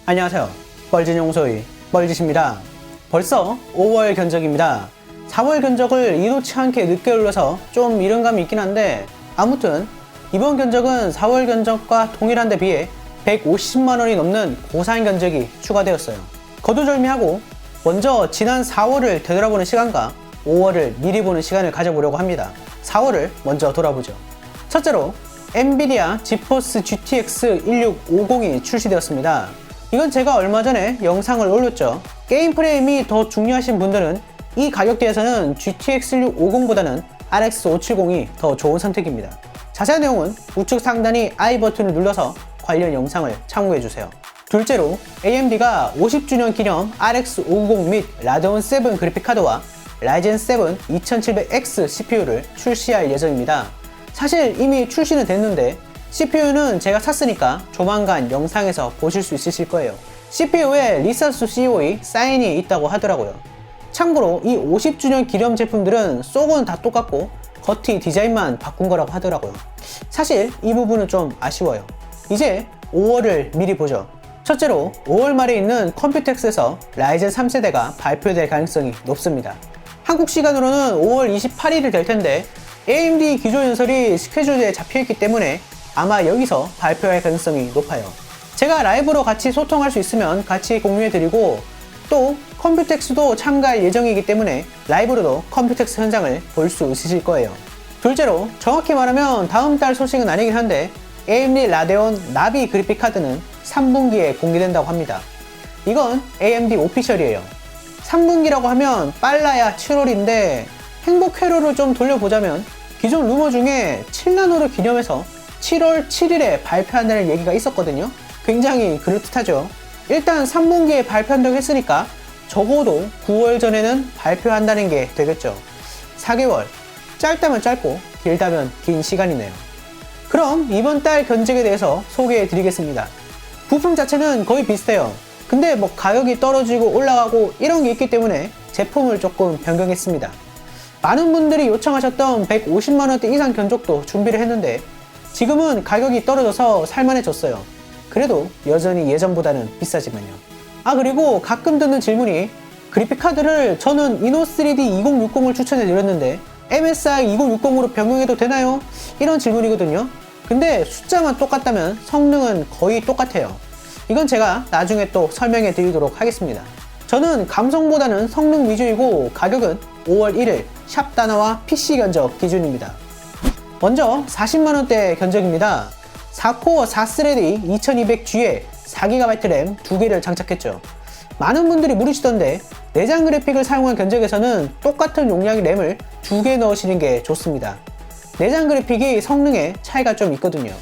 안녕하세요. 뻘진용소의 뻘짓입니다. 벌써 5월 견적입니다. 4월 견적을 이도치 않게 늦게 올려서 좀 이른 감이 있긴 한데, 아무튼 이번 견적은 4월 견적과 동일한 데 비해 150만원이 넘는 고사양 견적이 추가되었어요. 거두절미하고 먼저 지난 4월을 되돌아보는 시간과 5월을 미리 보는 시간을 가져보려고 합니다. 4월을 먼저 돌아보죠. 첫째로 엔비디아 지포스 GTX 1650이 출시되었습니다. 이건 제가 얼마 전에 영상을 올렸죠. 게임 프레임이 더 중요하신 분들은 이 가격대에서는 GTX 1650보다는 RX 570이 더 좋은 선택입니다. 자세한 내용은 우측 상단의 I 버튼을 눌러서 관련 영상을 참고해주세요. 둘째로 AMD가 50주년 기념 RX 590 및 라데온 7 그래픽카드와 라이젠 7 2700X CPU를 출시할 예정입니다. 사실 이미 출시는 됐는데 CPU는 제가 샀으니까 조만간 영상에서 보실 수 있으실 거예요. CPU에 리사스 COE 사인이 있다고 하더라고요. 참고로 이 50주년 기념 제품들은 속은 다 똑같고 겉이 디자인만 바꾼 거라고 하더라고요. 사실 이 부분은 좀 아쉬워요. 이제 5월을 미리 보죠. 첫째로 5월 말에 있는 컴퓨텍스에서 라이젠 3세대가 발표될 가능성이 높습니다. 한국 시간으로는 5월 28일이 될 텐데 AMD 기조 연설이 스케줄에 잡혀있기 때문에 아마 여기서 발표할 가능성이 높아요. 제가 라이브로 같이 소통할 수 있으면 같이 공유해드리고, 또 컴퓨텍스도 참가할 예정이기 때문에 라이브로도 컴퓨텍스 현장을 볼 수 있으실 거예요. 둘째로 정확히 말하면 다음 달 소식은 아니긴 한데 AMD 라데온 나비 그래픽카드는 3분기에 공개된다고 합니다. 이건 AMD 오피셜이에요. 3분기라고 하면 빨라야 7월인데 행복 회로를 좀 돌려보자면 기존 루머 중에 7나노를 기념해서 7월 7일에 발표한다는 얘기가 있었거든요. 굉장히 그럴듯하죠. 일단 3분기에 발표한다고 했으니까 적어도 9월 전에는 발표한다는 게 되겠죠. 4개월, 짧다면 짧고 길다면 긴 시간이네요. 그럼 이번 달 견적에 대해서 소개해 드리겠습니다. 부품 자체는 거의 비슷해요. 근데 뭐 가격이 떨어지고 올라가고 이런 게 있기 때문에 제품을 조금 변경했습니다. 많은 분들이 요청하셨던 150만원대 이상 견적도 준비를 했는데 지금은 가격이 떨어져서 살만해졌어요. 그래도 여전히 예전보다는 비싸지만요. 그리고 가끔 듣는 질문이, 그래픽카드를 저는 이노3D 2060을 추천해 드렸는데 MSI 2060으로 변경해도 되나요? 이런 질문이거든요. 근데 숫자만 똑같다면 성능은 거의 똑같아요. 이건 제가 나중에 또 설명해 드리도록 하겠습니다. 저는 감성보다는 성능 위주이고 가격은 5월 1일 샵다나와 PC 견적 기준입니다. 먼저 40만원대 견적입니다. 4코어 4스레디 2200G에 4GB 램 2개를 장착했죠. 많은 분들이 물으시던데 내장 그래픽을 사용한 견적에서는 똑같은 용량의 램을 2개 넣으시는 게 좋습니다. 내장 그래픽이 성능에 차이가 좀 있거든요.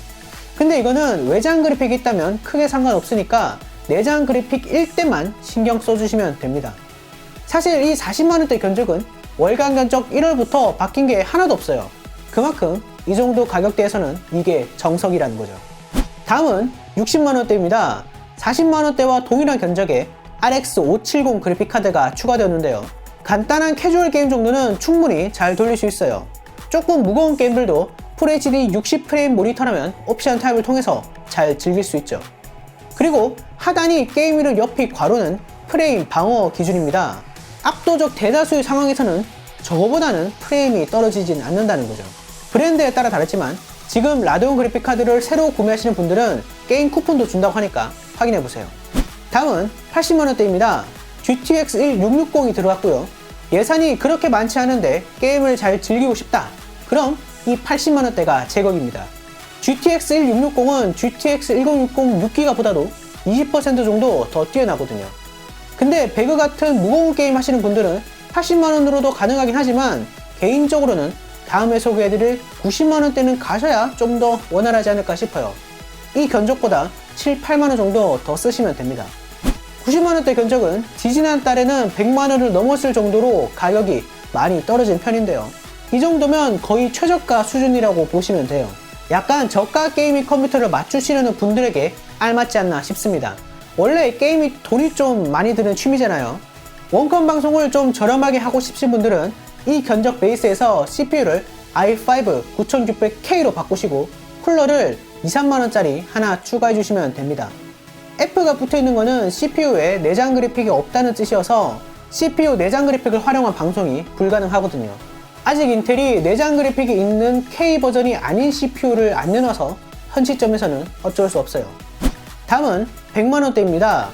근데 이거는 외장 그래픽이 있다면 크게 상관없으니까 내장 그래픽일 때만 신경 써주시면 됩니다. 사실 이 40만원대 견적은 월간 견적 1월부터 바뀐 게 하나도 없어요. 그만큼 이 정도 가격대에서는 이게 정석이라는 거죠. 다음은 60만원대입니다. 40만원대와 동일한 견적에 RX 570 그래픽카드가 추가되었는데요. 간단한 캐주얼 게임 정도는 충분히 잘 돌릴 수 있어요. 조금 무거운 게임들도 FHD 60프레임 모니터라면 옵션 타입을 통해서 잘 즐길 수 있죠. 그리고 하단이 게임 이름 옆이 괄호는 프레임 방어 기준입니다. 압도적 대다수의 상황에서는 저거보다는 프레임이 떨어지진 않는다는 거죠. 브랜드에 따라 다르지만 지금 라데온 그래픽카드를 새로 구매하시는 분들은 게임 쿠폰도 준다고 하니까 확인해보세요. 다음은 80만원대입니다. GTX 1660이 들어갔고요. 예산이 그렇게 많지 않은데 게임을 잘 즐기고 싶다. 그럼 이 80만원대가 제격입니다. GTX 1660은 GTX 1060 6기가보다도 20% 정도 더 뛰어나거든요. 근데 배그 같은 무거운 게임 하시는 분들은 80만원으로도 가능하긴 하지만 개인적으로는 다음에 소개해드릴 90만원대는 가셔야 좀 더 원활하지 않을까 싶어요. 이 견적보다 7, 8만원 정도 더 쓰시면 됩니다. 90만원대 견적은 지지난 달에는 100만원을 넘었을 정도로 가격이 많이 떨어진 편인데요. 이 정도면 거의 최저가 수준이라고 보시면 돼요. 약간 저가 게이밍 컴퓨터를 맞추시려는 분들에게 알맞지 않나 싶습니다. 원래 게임이 돈이 좀 많이 드는 취미잖아요. 원컴 방송을 좀 저렴하게 하고 싶으신 분들은 이 견적 베이스에서 CPU를 i5 9600K로 바꾸시고 쿨러를 2, 3만원짜리 하나 추가해 주시면 됩니다. F가 붙어있는 것은 CPU에 내장 그래픽이 없다는 뜻이어서 CPU 내장 그래픽을 활용한 방송이 불가능하거든요. 아직 인텔이 내장 그래픽이 있는 K 버전이 아닌 CPU를 안 내놔서 현 시점에서는 어쩔 수 없어요. 다음은 100만원대입니다.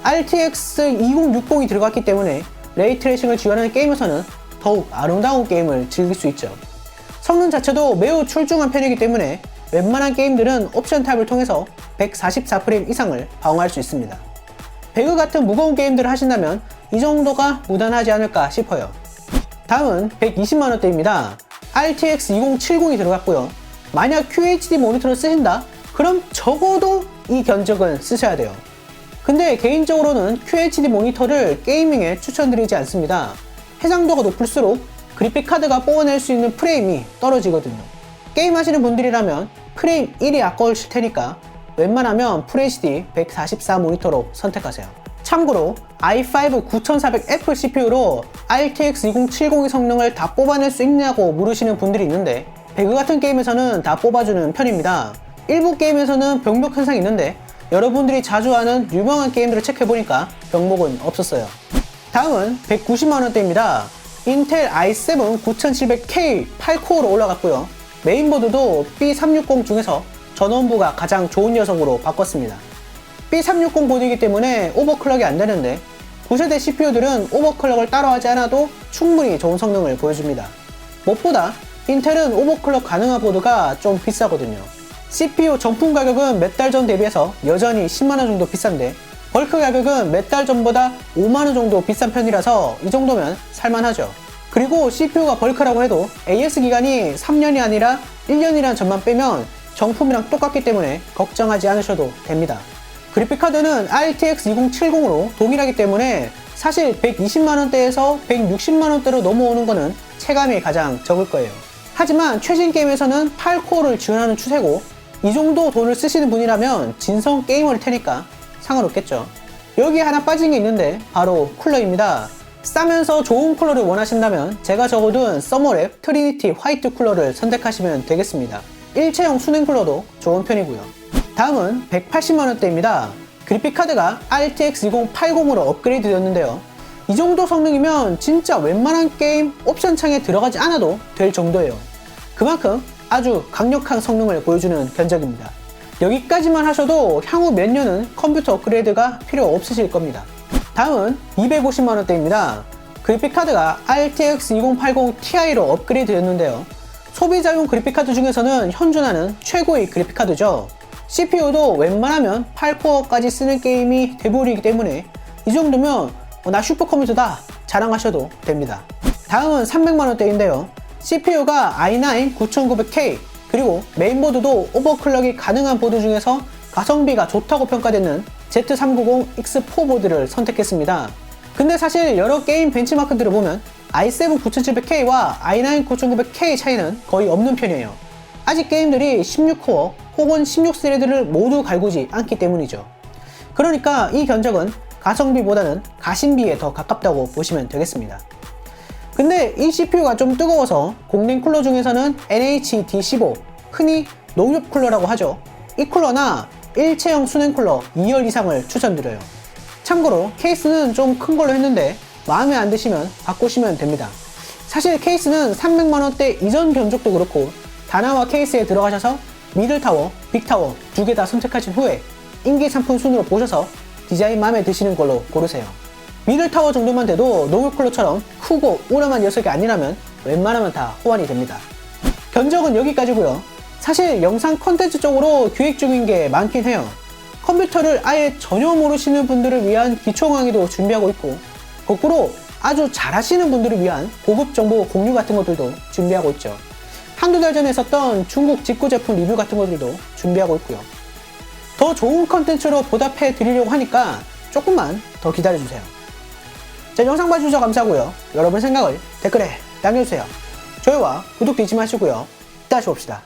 RTX 2060이 들어갔기 때문에 레이트레이싱을 지원하는 게임에서는 더욱 아름다운 게임을 즐길 수 있죠. 성능 자체도 매우 출중한 편이기 때문에 웬만한 게임들은 옵션 탭을 통해서 144프레임 이상을 방어할 수 있습니다. 배그 같은 무거운 게임들을 하신다면 이 정도가 무난하지 않을까 싶어요. 다음은 120만원대입니다. RTX 2070이 들어갔고요. 만약 QHD 모니터를 쓰신다? 그럼 적어도 이 견적은 쓰셔야 돼요. 근데 개인적으로는 QHD 모니터를 게이밍에 추천드리지 않습니다. 해상도가 높을수록 그래픽카드가 뽑아낼 수 있는 프레임이 떨어지거든요. 게임 하시는 분들이라면 프레임 1이 아까우실 테니까 웬만하면 FHD 144 모니터로 선택하세요. 참고로 i5 9400F CPU로 RTX 2070의 성능을 다 뽑아낼 수 있냐고 물으시는 분들이 있는데 배그 같은 게임에서는 다 뽑아주는 편입니다. 일부 게임에서는 병목 현상이 있는데 여러분들이 자주 하는 유명한 게임들을 체크해보니까 병목은 없었어요. 다음은 190만원대입니다. 인텔 i7 9700K 8코어로 올라갔고요. 메인보드도 B360 중에서 전원부가 가장 좋은 녀석으로 바꿨습니다. B360 보드이기 때문에 오버클럭이 안 되는데 9세대 CPU들은 오버클럭을 따로 하지 않아도 충분히 좋은 성능을 보여줍니다. 무엇보다 인텔은 오버클럭 가능한 보드가 좀 비싸거든요. CPU 정품 가격은 몇 달 전 대비해서 여전히 10만원 정도 비싼데 벌크 가격은 몇 달 전보다 5만원 정도 비싼 편이라서 이 정도면 살만하죠. 그리고 CPU가 벌크라고 해도 AS 기간이 3년이 아니라 1년이라는 점만 빼면 정품이랑 똑같기 때문에 걱정하지 않으셔도 됩니다. 그래픽카드는 RTX 2070으로 동일하기 때문에 사실 120만원대에서 160만원대로 넘어오는 거는 체감이 가장 적을 거예요. 하지만 최신 게임에서는 8코어를 지원하는 추세고 이 정도 돈을 쓰시는 분이라면 진성 게이머일 테니까 상관없겠죠. 여기 하나 빠진 게 있는데 바로 쿨러입니다. 싸면서 좋은 쿨러를 원하신다면 제가 적어둔 서머랩 트리니티 화이트 쿨러를 선택하시면 되겠습니다. 일체형 수냉 쿨러도 좋은 편이고요. 다음은 180만원대입니다. 그래픽카드가 RTX 2080으로 업그레이드 되었는데요. 이 정도 성능이면 진짜 웬만한 게임 옵션 창에 들어가지 않아도 될 정도예요. 그만큼 아주 강력한 성능을 보여주는 견적입니다. 여기까지만 하셔도 향후 몇 년은 컴퓨터 업그레이드가 필요 없으실 겁니다. 다음은 250만원대입니다. 그래픽카드가 RTX 2080 Ti로 업그레이드 되었는데요. 소비자용 그래픽카드 중에서는 현존하는 최고의 그래픽카드죠. CPU도 웬만하면 8코어까지 쓰는 게임이 대부분이기 때문에 이 정도면 나 슈퍼컴퓨터다 자랑하셔도 됩니다. 다음은 300만원대인데요. CPU가 i9 9900K 그리고 메인보드도 오버클럭이 가능한 보드 중에서 가성비가 좋다고 평가되는 Z390X4 보드를 선택했습니다. 근데 사실 여러 게임 벤치마크들을 보면 i7 9700K와 i9 9900K 차이는 거의 없는 편이에요. 아직 게임들이 16코어 혹은 16스레드를 모두 갈구지 않기 때문이죠. 그러니까 이 견적은 가성비보다는 가심비에 더 가깝다고 보시면 되겠습니다. 근데 이 CPU가 좀 뜨거워서 공랭 쿨러 중에서는 NH-D15, 흔히 농협 쿨러라고 하죠. 이 쿨러나 일체형 수냉 쿨러 2열 이상을 추천드려요. 참고로 케이스는 좀 큰 걸로 했는데 마음에 안 드시면 바꾸시면 됩니다. 사실 케이스는 300만원대 이전 견적도 그렇고 다나와 케이스에 들어가셔서 미들타워, 빅타워 두 개 다 선택하신 후에 인기 상품 순으로 보셔서 디자인 마음에 드시는 걸로 고르세요. 미들타워 정도만 돼도 농협쿨러처럼 크고 우람한 녀석이 아니라면 웬만하면 다 호환이 됩니다. 견적은 여기까지고요. 사실 영상 컨텐츠 쪽으로 기획 중인 게 많긴 해요. 컴퓨터를 아예 전혀 모르시는 분들을 위한 기초 강의도 준비하고 있고 거꾸로 아주 잘하시는 분들을 위한 고급 정보 공유 같은 것들도 준비하고 있죠. 한두 달 전에 썼던 중국 직구 제품 리뷰 같은 것들도 준비하고 있고요. 더 좋은 컨텐츠로 보답해 드리려고 하니까 조금만 더 기다려주세요. 자, 영상 봐주셔서 감사하고요. 여러분 생각을 댓글에 남겨주세요. 좋아요와 구독도 잊지 마시고요. 다시 봅시다.